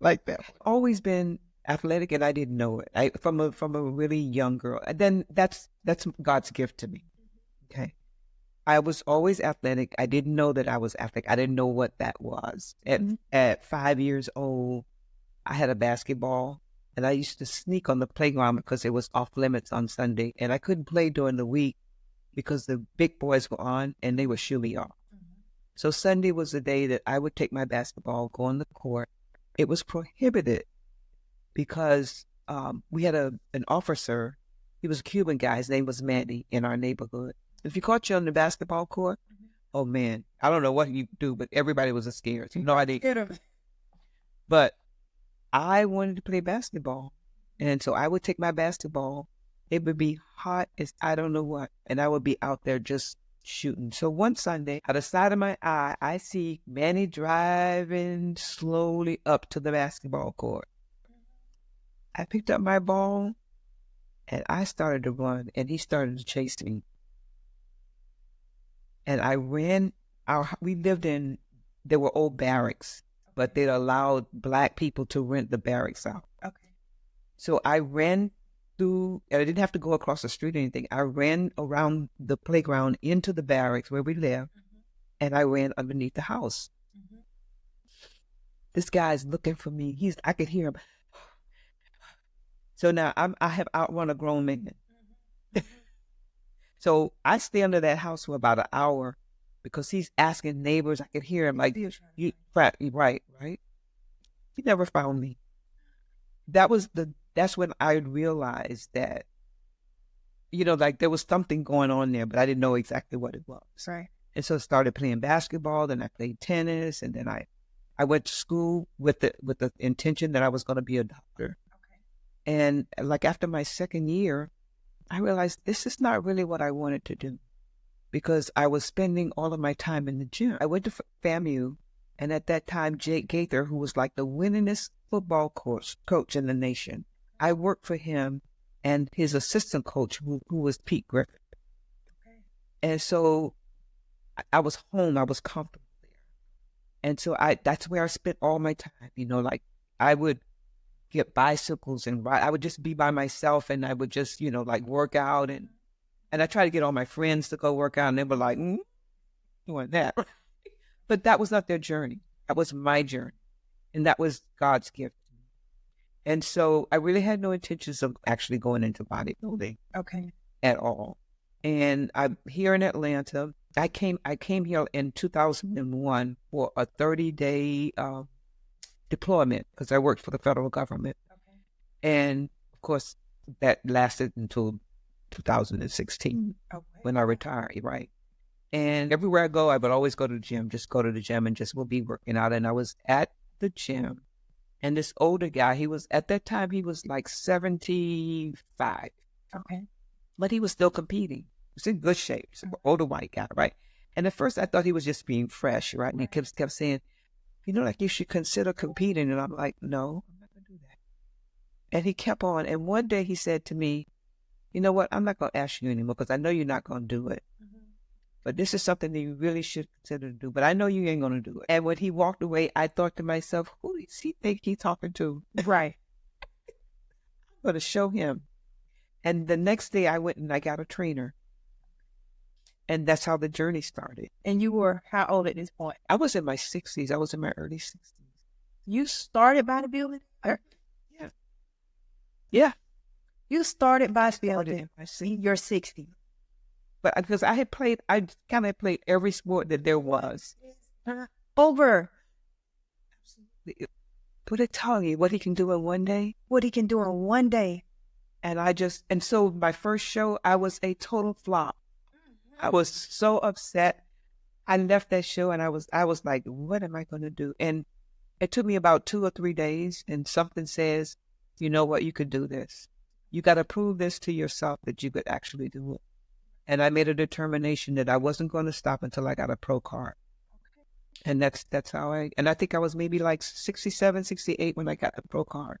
Like that. Always been athletic, and I didn't know it. From a really young girl. And then that's God's gift to me. Okay. I was always athletic. I didn't know that I was athletic. I didn't know what that was. At 5 years old, I had a basketball And I used to sneak on the playground because it was off limits on Sunday. And I couldn't play during the week because the big boys were on and they would shoo me off. So Sunday was the day that I would take my basketball, go on the court. It was prohibited because we had an officer. He was a Cuban guy. His name was Manny in our neighborhood. If you caught you on the basketball court, oh man, I don't know what you do, but everybody was scared. You know, I didn't. But I wanted to play basketball. And so I would take my basketball. It would be hot as I don't know what. And I would be out there just shooting. So one Sunday, out of the side of my eye, I see Manny driving slowly up to the basketball court. I picked up my ball and I started to run and he started to chase me. And I ran. We lived in, there were old barracks, but they allowed Black people to rent the barracks out. Okay. So I ran through, I didn't have to go across the street or anything. I ran around the playground into the barracks where we lived, and I ran underneath the house. This guy's looking for me. I could hear him. So now I have outrun a grown man. So I stay under that house for about an hour because he's asking neighbors. I could hear him like, right. He never found me. That's when I realized that, you know, like there was something going on there, but I didn't know exactly what it was. Right. And so I started playing basketball, then I played tennis, and then I went to school with the intention that I was going to be a doctor. Okay. And like after my second year, I realized this is not really what I wanted to do because I was spending all of my time in the gym. I went to FAMU, and at that time, Jake Gaither, who was like the winningest football coach in the nation, I worked for him and his assistant coach, who was Pete Griffin. Okay. And so I was home. I was comfortable there. And so that's where I spent all my time. You know, like I would get bicycles and ride. I would just be by myself and I would just, you know, like work out. And I tried to get all my friends to go work out and they were like, doing that. But that was not their journey. That was my journey. And that was God's gift. And so I really had no intentions of actually going into bodybuilding. Okay. At all. And I'm here in Atlanta. I came here in 2001 for a 30-day deployment because I worked for the federal government. Okay. And of course, that lasted until 2016 when I retired, right? And everywhere I go, I would always go to the gym, just go to the gym and just will be working out. And I was at the gym and this older guy, at that time, he was like 75. Okay. But he was still competing. He was in good shape. He's an older white guy, right? And at first I thought he was just being fresh, right? And he kept saying, you know, like you should consider competing. And I'm like, no, I'm not going to do that. And he kept on. And one day he said to me, you know what? I'm not going to ask you anymore because I know you're not going to do it. But this is something that you really should consider to do. But I know you ain't going to do it. And when he walked away, I thought to myself, who does he think he's talking to? Right. I'm going to show him. And the next day I went and I got a trainer. And that's how the journey started. And you were how old at this point? I was in my 60s. I was in my early 60s. You started bodybuilding? Yeah. Yeah. You started bodybuilding in your 60s. But because I kind of played every sport that there was. Over. Absolutely. Put it tell you what he can do in one day. What he can do in one day. And so my first show, I was a total flop. I was so upset. I left that show and I was like, what am I going to do? And it took me about 2 or 3 days and something says, you know what, you could do this. You got to prove this to yourself that you could actually do it. And I made a determination that I wasn't going to stop until I got a pro card. Okay. And that's how I think I was maybe like 67, 68 when I got the pro card.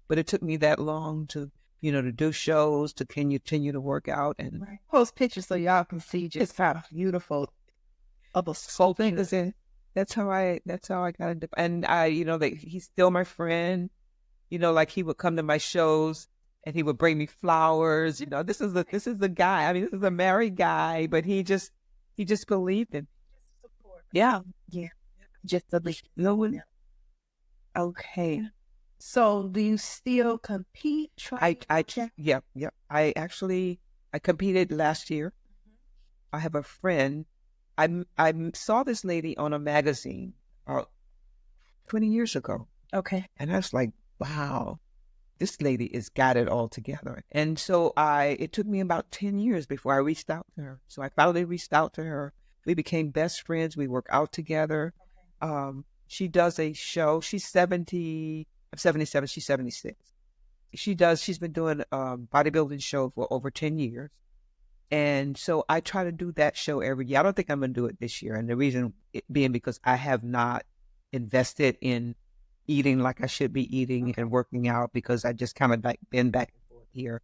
But it took me that long to do shows, to continue to work out and post pictures so y'all can see just how beautiful of a whole thing is in. That's how I got it. And he's still my friend. You know, like he would come to my shows and he would bring me flowers. You know, this is the guy. I mean, this is a married guy, but he just believed in. Yeah. Yeah. Just believe. No one. Okay. So do you still compete? Yeah. I competed last year. I have a friend. I saw this lady on a magazine 20 years ago. Okay. And I was like, wow, this lady has got it all together. And so it took me about 10 years before I reached out to her. So I finally reached out to her. We became best friends. We work out together. She does a show. She's 70, I'm 77, she's 76. She's been doing a bodybuilding show for over 10 years. And so I try to do that show every year. I don't think I'm going to do it this year. And the reason being because I have not invested in eating like I should be eating and working out, because I just kind of like been back and forth here.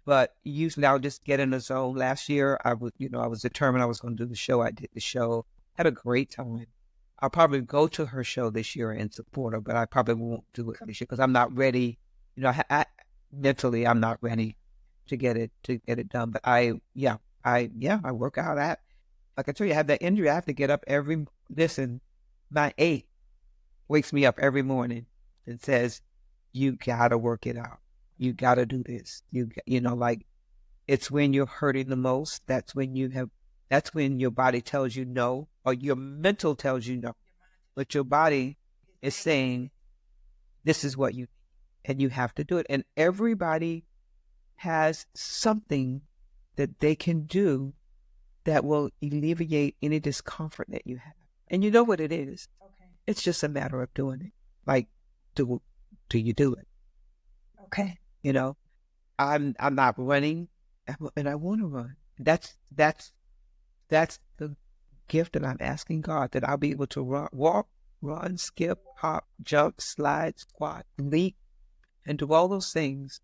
But usually I'll just get in the zone. Last year, I was determined I was going to do the show. I did the show, had a great time. I'll probably go to her show this year and support her, but I probably won't do it this year because I'm not ready. Mentally, I'm not ready to get it done. But I work out. Like I tell you, I have that injury. I have to get up my 8 wakes me up every morning and says, you gotta work it out. You gotta do this. It's when you're hurting the most. That's when your body tells you no, or your mental tells you no. But your body is saying, this is what and you have to do it. And everybody has something that they can do that will alleviate any discomfort that you have. And you know what it is. Okay. It's just a matter of doing it. Like, do you do it? Okay. I'm not running, and I want to run. That's the gift that I'm asking God, that I'll be able to walk, run, skip, hop, jump, slide, squat, leap, and do all those things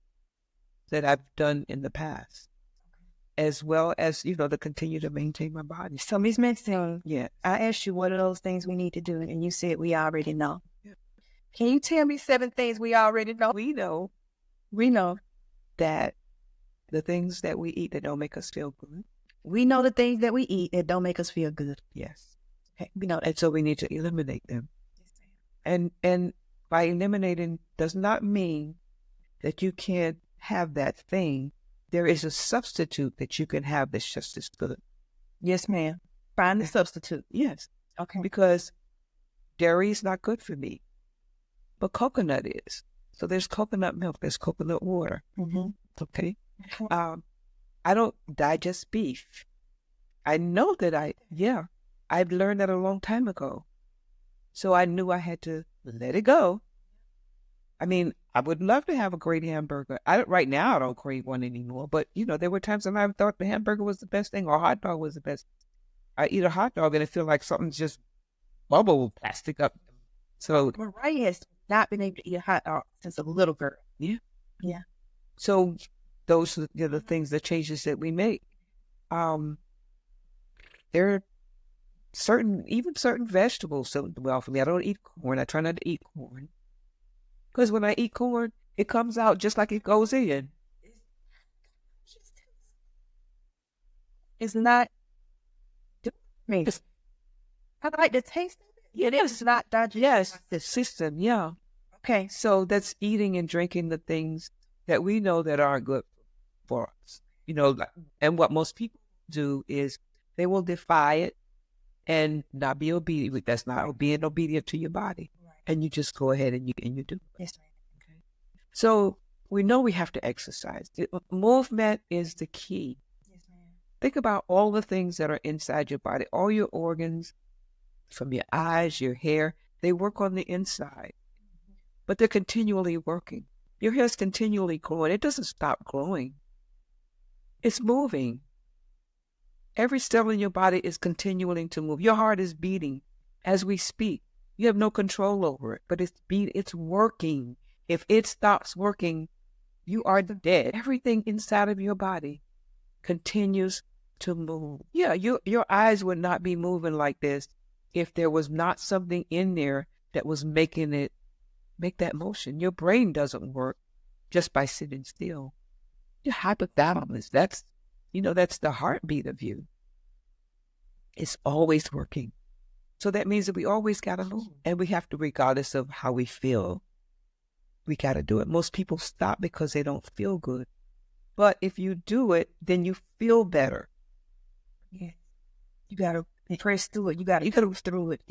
that I've done in the past, as well as, to continue to maintain my body. So, Ms. Maxine, yeah, I asked you what are those things we need to do, and you said we already know. Yeah. Can you tell me 7 things we already know? We know that the things that we eat that don't make us feel good. We know the things that we eat that don't make us feel good. Yes. Okay. We know that. And so we need to eliminate them. Yes, and by eliminating does not mean that you can't have that thing. There is a substitute that you can have that's just as good. Yes, ma'am. Find the substitute. Yes. Okay. Because dairy is not good for me, but coconut is. So there's coconut milk, there's coconut water. Mm-hmm. Okay. I don't digest beef. I know that I've learned that a long time ago. So I knew I had to let it go. I mean, I would love to have a great hamburger. Right now I don't crave one anymore, but there were times when I thought the hamburger was the best thing, or hot dog was the best. I eat a hot dog and it feels like something's just bubble plastic up. So Mariah has not been able to eat a hot dog since a little girl. Yeah. Yeah. So those are the things, the changes that we make. There are certain vegetables so well for me. I don't eat corn. I try not to eat corn. Because when I eat corn, it comes out just like it goes in. It's not. I like the taste of it. Yeah, it's not digested. Yes, the system, yeah. Okay. So that's eating and drinking the things that we know that are good for us. And what most people do is they will defy it and not be obedient. That's not being obedient to your body. Right. And you just go ahead and you do it. Yes, ma'am. Okay. So we know we have to exercise. Movement is the key. Yes, ma'am. Think about all the things that are inside your body, all your organs, from your eyes, your hair, they work on the inside, but they're continually working. Your hair's continually growing. It doesn't stop growing. It's moving. Every cell in your body is continuing to move. Your heart is beating as we speak. You have no control over it, but it's working. If it stops working, you are dead. Everything inside of your body continues to move. Yeah, your eyes would not be moving like this if there was not something in there that was making it make that motion. Your brain doesn't work just by sitting still. Your hypothalamus, that's the heartbeat of you. It's always working. So that means that we always got to move. And we have to, regardless of how we feel. we got to do it. Most people stop because they don't feel good. But if you do it, then you feel better. Yeah. You got to press through it. You got to move through it.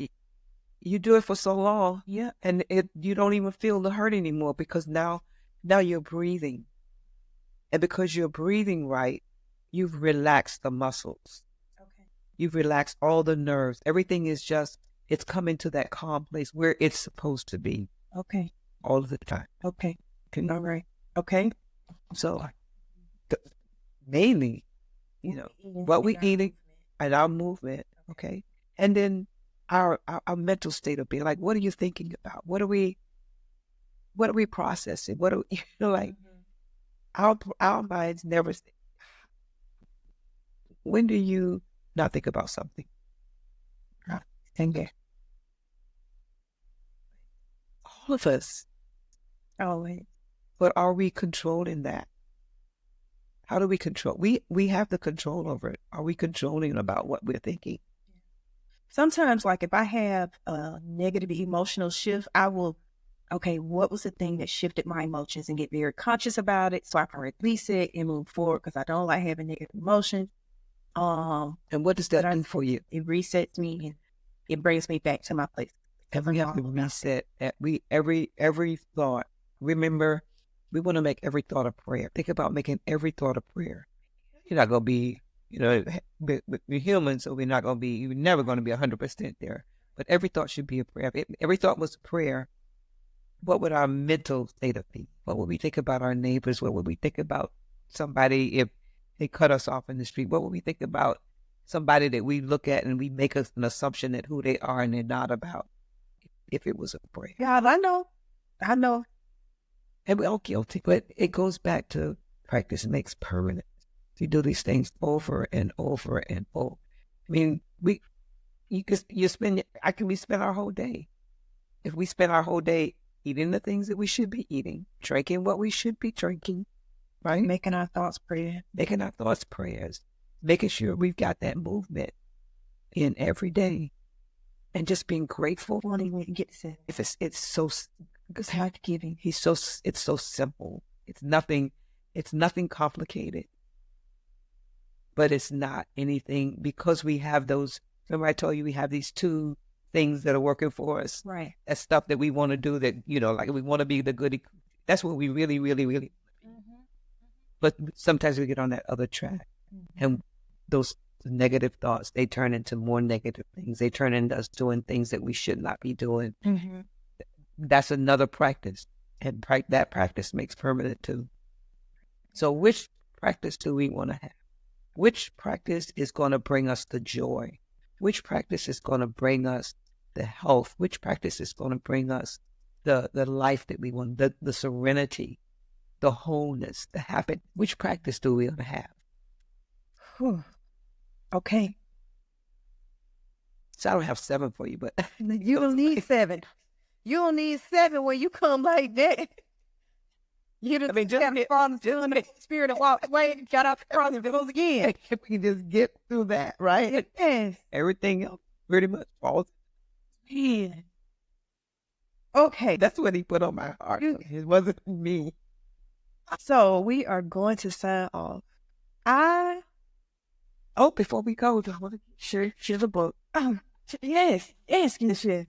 You do it for so long. Yeah. And you don't even feel the hurt anymore because now you're breathing. And because you're breathing right, you've relaxed the muscles. Okay. You've relaxed all the nerves. Everything is just, it's coming to that calm place where it's supposed to be. Okay. All of the time. Okay. All right. Okay. So mainly, what we eating and our movement. Okay. And then our mental state of being, like, what are you thinking about? What are we processing? What are like our minds never. When do you not think about something? And all of us. Always. But are we controlling that? How do we control? We have the control over it. Are we controlling about what we're thinking? Sometimes, like if I have a negative emotional shift, I will, okay, what was the thing that shifted my emotions, and get very conscious about it so I can release it and move forward, because I don't like having negative emotions. And what does that do for you? It resets me and it brings me back to my place. And we have to reset that. Every thought. Remember, we want to make every thought a prayer. Think about making every thought a prayer. You're not going to be, we're human, so we're never going to be 100% there. But every thought should be a prayer. If every thought was a prayer, what would our mental state be? What would we think about our neighbors? What would we think about somebody if they cut us off in the street? What would we think about somebody that we look at and we make an assumption that who they are and they're not about? If it was a prayer. God, I know. And we're all guilty, but it goes back to practice makes permanent. You do these things over and over and over. I mean, we spend our whole day. If we spend our whole day eating the things that we should be eating, drinking what we should be drinking, right? Making our thoughts prayers. Making sure we've got that movement in every day. And just being grateful. If it's so, because God giving, it's so simple. It's nothing complicated. But it's not anything, because we have those. Remember, I told you we have these two things that are working for us. Right. That stuff that we want to do, that like we want to be the goody. That's what we really, really, really. Mm-hmm. But sometimes we get on that other track, and those negative thoughts, they turn into more negative things. They turn into us doing things that we should not be doing. Mm-hmm. That's another practice. And that practice makes permanent too. So which practice do we want to have? Which practice is going to bring us the joy? Which practice is going to bring us the health? Which practice is going to bring us the life that we want, the serenity, the wholeness, the happiness? Which practice do we want to have? Whew. Okay. So I don't have 7 for you, but you don't need 7. You don't need 7 when you come like that. You just have fallen doing the spirit and walked away and got out the cross and goes again. If we just get through that, right? Yes. Everything else pretty much falls. Man. Okay. That's what he put on my heart. It wasn't me. So we are going to sign off. Before we go, share the book. Yes. Sign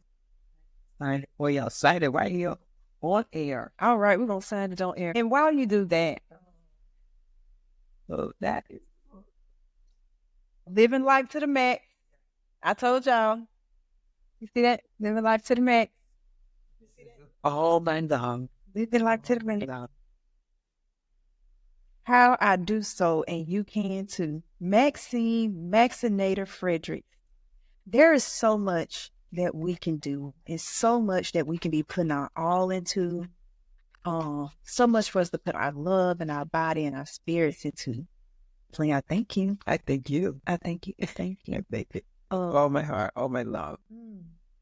it. Well, y'all sign it right here on air. All right, we're going to sign it on air. And while you do that, so that is living life to the max. I told y'all. You see that? Living life to the max. All night long. Living life to the max. How I do so, and you can too. Maxinator Frederick. There is so much that we can do, and so much that we can be putting our all into. So much for us to put our love and our body and our spirits into. So I thank you. I thank you. I thank you. Thank you. I thank you. All my heart, all my love.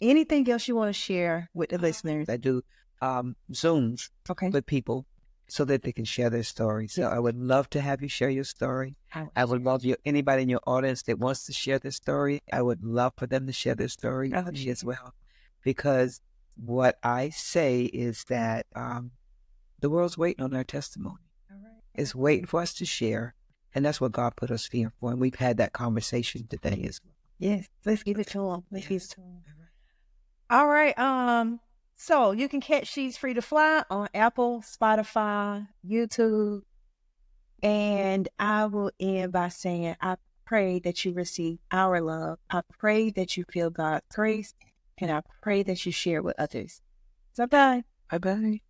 Anything else you want to share with the listeners? I do Zooms with people, so that they can share their stories. So I would love to have you share your story. I would love anybody in your audience that wants to share their story. I would love for them to share their story as well. Because what I say is that The world's waiting on our testimony. All right. It's waiting for us to share. And that's what God put us here for. And we've had that conversation today as well. Yes. Let's give it to him. Let's give it to him. All right. So you can catch She's Free to Fly on Apple, Spotify, YouTube. And I will end by saying, I pray that you receive our love. I pray that you feel God's grace. And I pray that you share with others. So bye. Bye-bye.